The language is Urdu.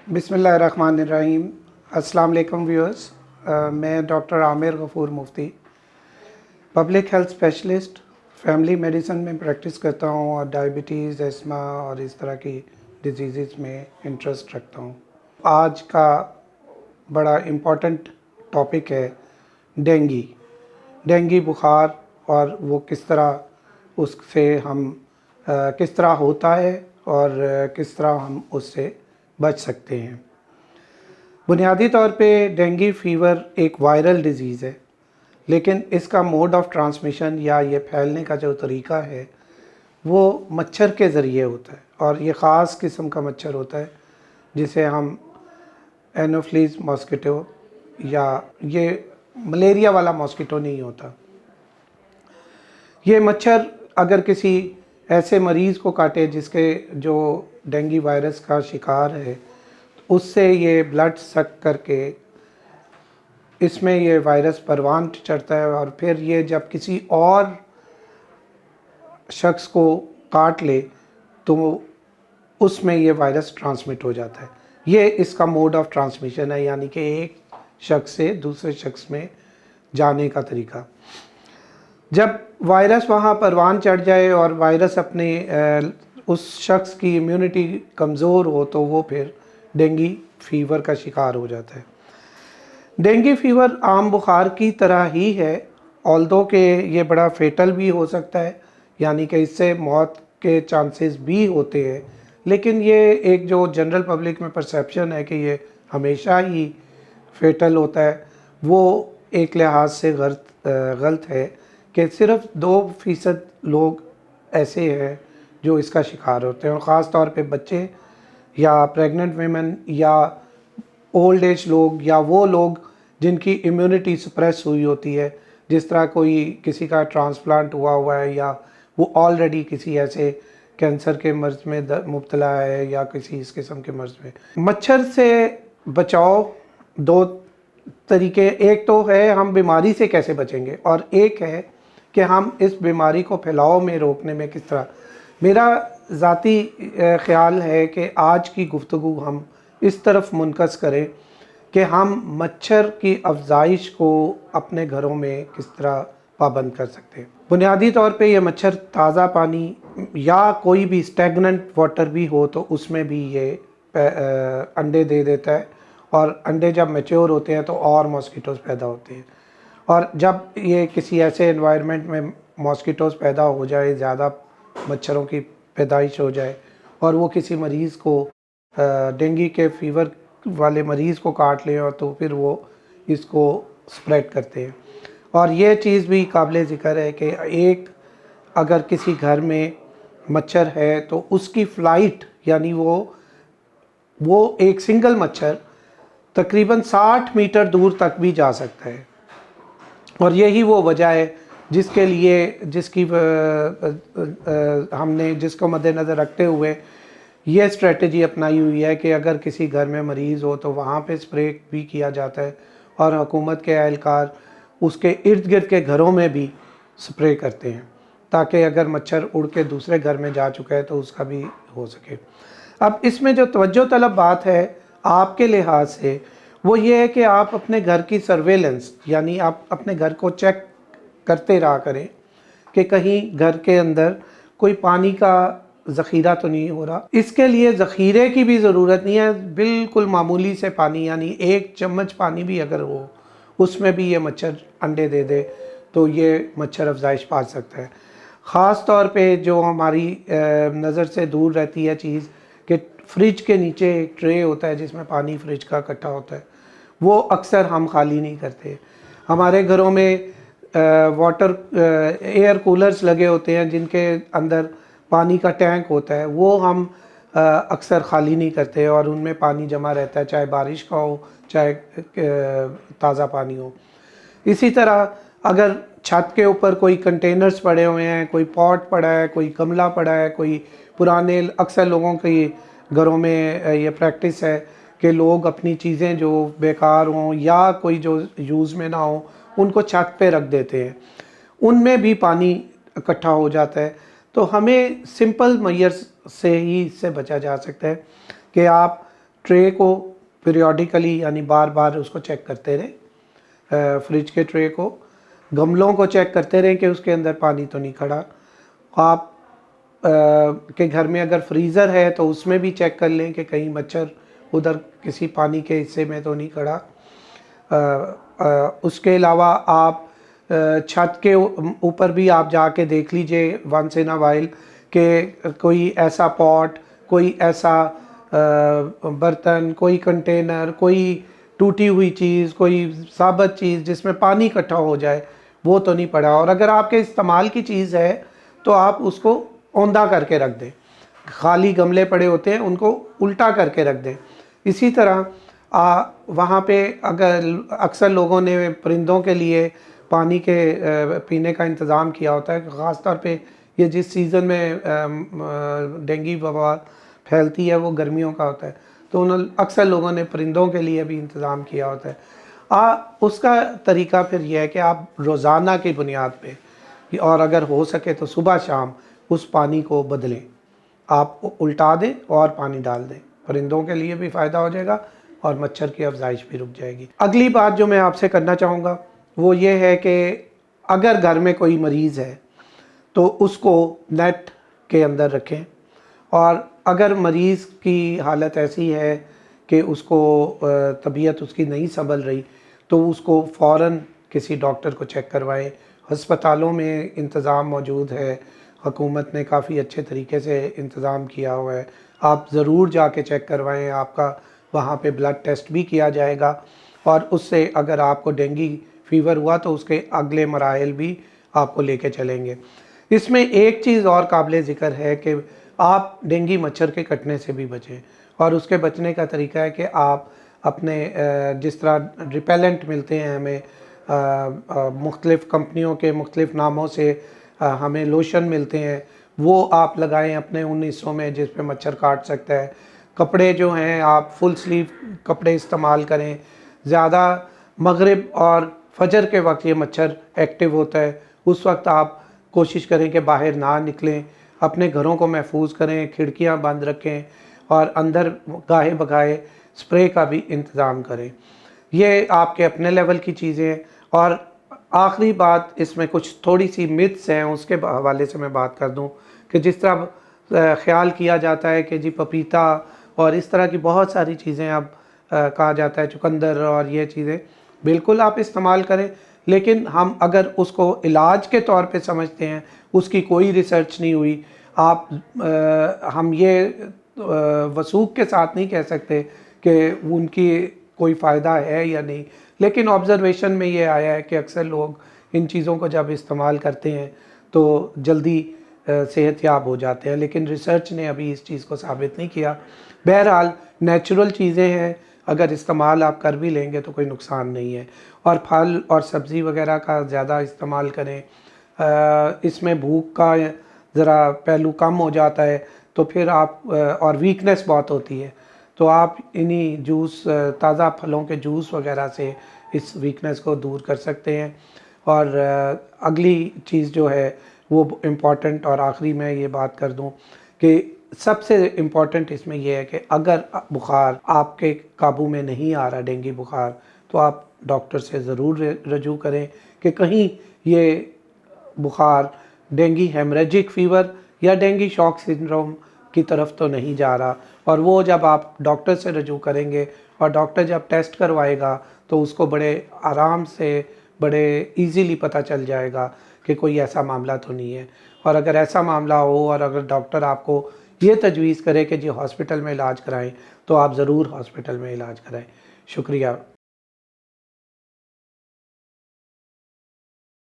بسم اللہ الرحمن الرحیم۔ السلام علیکم ویورز، میں doctor Aamir Ghafoor Mufti public health specialist family medicine میں پریکٹس کرتا ہوں اور ڈائبٹیز، اسما اور اس طرح کی ڈیزیزز میں انٹرسٹ رکھتا ہوں۔ آج کا بڑا امپورٹنٹ ٹاپک ہے ڈینگی بخار، اور وہ کس طرح اس سے ہم کس طرح ہوتا ہے اور کس طرح ہم اس سے بچ سکتے ہیں۔ بنیادی طور پہ ڈینگی فیور ایک وائرل ڈیزیز ہے، لیکن اس کا موڈ آف ٹرانسمیشن یا یہ پھیلنے کا جو طریقہ ہے وہ مچھر کے ذریعے ہوتا ہے، اور یہ خاص قسم کا مچھر ہوتا ہے جسے ہم اینوفلیز ماسکیٹو، یا یہ ملیریا والا ماسکیٹو نہیں ہوتا۔ یہ مچھر اگر کسی ایسے مریض کو کاٹے جس کے جو ڈینگی وائرس کا شکار ہے، اس سے یہ بلڈ سک کر کے اس میں یہ وائرس پروان چڑھتا ہے، اور پھر یہ جب کسی اور شخص کو کاٹ لے تو اس میں یہ وائرس ٹرانسمٹ ہو جاتا ہے۔ یہ اس کا موڈ آف ٹرانسمیشن ہے، یعنی کہ ایک شخص سے دوسرے شخص میں جانے کا طریقہ۔ جب وائرس وہاں پروان چڑھ جائے اور وائرس اپنے اس شخص کی امیونٹی کمزور ہو تو وہ پھر ڈینگی فیور کا شکار ہو جاتا ہے۔ ڈینگی فیور عام بخار کی طرح ہی ہے، آلدو کہ یہ بڑا فیٹل بھی ہو سکتا ہے، یعنی کہ اس سے موت کے چانسز بھی ہوتے ہیں، لیکن یہ ایک جو جنرل پبلک میں پرسیپشن ہے کہ یہ ہمیشہ ہی فیٹل ہوتا ہے، وہ ایک لحاظ سے غلط ہے، کہ صرف 2% لوگ ایسے ہیں جو اس کا شکار ہوتے ہیں، اور خاص طور پہ بچے یا پریگننٹ ویمن یا اولڈ ایج لوگ، یا وہ لوگ جن کی امیونٹی سپریس ہوئی ہوتی ہے، جس طرح کوئی کسی کا ٹرانسپلانٹ ہوا ہے، یا وہ آلریڈی کسی ایسے کینسر کے مرض میں مبتلا ہے یا کسی اس قسم کے مرض میں۔ مچھر سے بچاؤ دو طریقے، ایک تو ہے ہم بیماری سے کیسے بچیں گے، اور ایک ہے کہ ہم اس بیماری کو پھیلاؤ میں روکنے میں کس طرح۔ میرا ذاتی خیال ہے کہ آج کی گفتگو ہم اس طرف منعکس کریں کہ ہم مچھر کی افزائش کو اپنے گھروں میں کس طرح پابند کر سکتے ہیں۔ بنیادی طور پہ یہ مچھر تازہ پانی یا کوئی بھی اسٹیگننٹ واٹر بھی ہو تو اس میں بھی یہ انڈے دے دیتا ہے، اور انڈے جب میچور ہوتے ہیں تو اور ماسکیٹوز پیدا ہوتے ہیں، اور جب یہ کسی ایسے انوائرمنٹ میں ماسکیٹوز پیدا ہو جائے، زیادہ مچھروں کی پیدائش ہو جائے، اور وہ کسی مریض کو ڈینگی کے فیور والے مریض کو کاٹ لیں، اور تو پھر وہ اس کو سپریڈ کرتے ہیں۔ اور یہ چیز بھی قابل ذکر ہے کہ ایک اگر کسی گھر میں مچھر ہے تو اس کی فلائٹ، یعنی وہ ایک سنگل مچھر تقریباً 60 میٹر دور تک بھی جا سکتا ہے، اور یہی وہ وجہ ہے جس کے لیے ہم نے جس کو مد نظر رکھتے ہوئے یہ اسٹریٹجی اپنائی ہوئی ہے کہ اگر کسی گھر میں مریض ہو تو وہاں پہ اسپرے بھی کیا جاتا ہے، اور حکومت کے اہلکار اس کے ارد گرد کے گھروں میں بھی اسپرے کرتے ہیں، تاکہ اگر مچھر اڑ کے دوسرے گھر میں جا چکا ہے تو اس کا بھی ہو سکے۔ اب اس میں جو توجہ طلب بات ہے آپ کے لحاظ سے، وہ یہ ہے کہ آپ اپنے گھر کی سرویلنس، یعنی آپ اپنے گھر کو چیک کرتے رہا کریں کہ کہیں گھر کے اندر کوئی پانی کا ذخیرہ تو نہیں ہو رہا۔ اس کے لیے ذخیرے کی بھی ضرورت نہیں ہے، بالکل معمولی سے پانی، یعنی 1 چمچ پانی بھی اگر ہو اس میں بھی یہ مچھر انڈے دے دے تو یہ مچھر افزائش پا سکتا ہے۔ خاص طور پہ جو ہماری نظر سے دور رہتی ہے چیز، کہ فریج کے نیچے ایک ٹرے ہوتا ہے جس میں پانی فریج کا اکٹھا ہوتا ہے، وہ اکثر ہم خالی نہیں کرتے۔ ہمارے گھروں میں ایئر کولرز لگے ہوتے ہیں جن کے اندر پانی کا ٹینک ہوتا ہے، وہ ہم اکثر خالی نہیں کرتے، اور ان میں پانی جمع رہتا ہے، چاہے بارش کا ہو چاہے تازہ پانی ہو۔ اسی طرح اگر چھت کے اوپر کوئی کنٹینرز پڑے ہوئے ہیں، کوئی پاٹ پڑا ہے، کوئی گملہ پڑا ہے، کوئی پرانے، اکثر لوگوں کی گھروں میں یہ پریکٹس ہے کہ لوگ اپنی چیزیں جو بیکار ہوں یا کوئی جو یوز میں نہ ہوں ان کو چھت پہ رکھ دیتے ہیں، ان میں بھی پانی اکٹھا ہو جاتا ہے۔ تو ہمیں سمپل میئرز سے ہی اس سے بچا جا سکتا ہے کہ آپ ٹرے کو پیریوڈیکلی یعنی بار بار اس کو چیک کرتے رہیں، فریج کے ٹرے کو، گملوں کو چیک کرتے رہیں کہ اس کے اندر پانی تو نہیں کھڑا. آپ کے گھر میں اگر فریزر ہے تو اس میں بھی چیک کر لیں کہ کہیں مچھر ادھر کسی پانی کے حصے میں تو نہیں کھڑا. اس کے علاوہ آپ چھت کے اوپر بھی آپ جا کے دیکھ لیجئے ونس ان اے وائل کہ کوئی ایسا پاٹ، کوئی ایسا برتن، کوئی کنٹینر، کوئی ٹوٹی ہوئی چیز، کوئی ثابت چیز جس میں پانی اکٹھا ہو جائے وہ تو نہیں پڑا. اور اگر آپ کے استعمال کی چیز ہے تو آپ اس کو اوندا کر کے رکھ دیں. خالی گملے پڑے ہوتے ہیں ان کو الٹا کر کے رکھ دیں. اسی طرح وہاں پہ اگر اکثر لوگوں نے پرندوں کے لیے پانی کے پینے کا انتظام کیا ہوتا ہے، خاص طور پہ یہ جس سیزن میں ڈینگی وبا پھیلتی ہے وہ گرمیوں کا ہوتا ہے، تو اکثر لوگوں نے پرندوں کے لیے بھی انتظام کیا ہوتا ہے. اس کا طریقہ پھر یہ ہے کہ آپ روزانہ کی بنیاد پہ، اور اگر ہو سکے تو صبح شام اس پانی کو بدلیں، آپ الٹا دیں اور پانی ڈال دیں. پرندوں کے لیے بھی فائدہ ہو جائے گا اور مچھر کی افزائش بھی رک جائے گی. اگلی بات جو میں آپ سے کرنا چاہوں گا وہ یہ ہے کہ اگر گھر میں کوئی مریض ہے تو اس کو نیٹ کے اندر رکھیں، اور اگر مریض کی حالت ایسی ہے کہ اس کو طبیعت اس کی نہیں سنبھل رہی تو اس کو فوراً کسی ڈاکٹر کو چیک کروائیں. ہسپتالوں میں انتظام موجود ہے، حکومت نے کافی اچھے طریقے سے انتظام کیا ہوا ہے. آپ ضرور جا کے چیک کروائیں، آپ کا وہاں پہ بلڈ ٹیسٹ بھی کیا جائے گا، اور اس سے اگر آپ کو ڈینگی فیور ہوا تو اس کے اگلے مراحل بھی آپ کو لے کے چلیں گے. اس میں ایک چیز اور قابل ذکر ہے کہ آپ ڈینگی مچھر کے کٹنے سے بھی بچیں، اور اس کے بچنے کا طریقہ ہے کہ آپ اپنے جس طرح ریپیلنٹ ملتے ہیں ہمیں مختلف کمپنیوں کے مختلف ناموں سے، ہمیں لوشن ملتے ہیں، وہ آپ لگائیں اپنے ان حصوں میں جس پہ مچھر کاٹ سکتا ہے. کپڑے جو ہیں آپ فل سلیو کپڑے استعمال کریں. زیادہ مغرب اور فجر کے وقت یہ مچھر ایکٹیو ہوتا ہے، اس وقت آپ کوشش کریں کہ باہر نہ نکلیں. اپنے گھروں کو محفوظ کریں، کھڑکیاں بند رکھیں، اور اندر گاہے بگاہے سپرے کا بھی انتظام کریں. یہ آپ کے اپنے لیول کی چیزیں ہیں. اور آخری بات، اس میں کچھ تھوڑی سی متس ہیں، اس کے حوالے سے میں بات کر دوں کہ جس طرح خیال کیا جاتا ہے کہ جی پپیتا اور اس طرح کی بہت ساری چیزیں اب کہا جاتا ہے، چقندر اور یہ چیزیں بالکل آپ استعمال کریں، لیکن ہم اگر اس کو علاج کے طور پہ سمجھتے ہیں، اس کی کوئی ریسرچ نہیں ہوئی. ہم یہ وثوق کے ساتھ نہیں کہہ سکتے کہ ان کی کوئی فائدہ ہے یا نہیں، لیکن آبزرویشن میں یہ آیا ہے کہ اکثر لوگ ان چیزوں کو جب استعمال کرتے ہیں تو جلدی صحت یاب ہو جاتے ہیں، لیکن ریسرچ نے ابھی اس چیز کو ثابت نہیں کیا. بہرحال نیچرل چیزیں ہیں، اگر استعمال آپ کر بھی لیں گے تو کوئی نقصان نہیں ہے. اور پھل اور سبزی وغیرہ کا زیادہ استعمال کریں. اس میں بھوک کا ذرا پہلو کم ہو جاتا ہے تو پھر آپ اور ویکنس بہت ہوتی ہے تو آپ انہی جوس، تازہ پھلوں کے جوس وغیرہ سے اس ویکنس کو دور کر سکتے ہیں. اور اگلی چیز جو ہے وہ امپورٹنٹ، اور آخری میں یہ بات کر دوں کہ سب سے امپورٹنٹ اس میں یہ ہے کہ اگر بخار آپ کے قابو میں نہیں آ رہا، ڈینگی بخار، تو آپ ڈاکٹر سے ضرور رجوع کریں کہ کہیں یہ بخار ڈینگی ہیمریجک فیور یا ڈینگی شاک سنڈروم کی طرف تو نہیں جا رہا. اور وہ جب آپ ڈاکٹر سے رجوع کریں گے اور ڈاکٹر جب ٹیسٹ کروائے گا تو اس کو بڑے آرام سے، بڑے ایزیلی پتہ چل جائے گا کہ کوئی ایسا معاملہ تو نہیں ہے. اور اگر ایسا معاملہ ہو اور اگر ڈاکٹر آپ کو یہ تجویز کرے کہ جی ہاسپٹل میں علاج کرائیں تو آپ ضرور ہاسپٹل میں علاج کرائیں. شکریہ.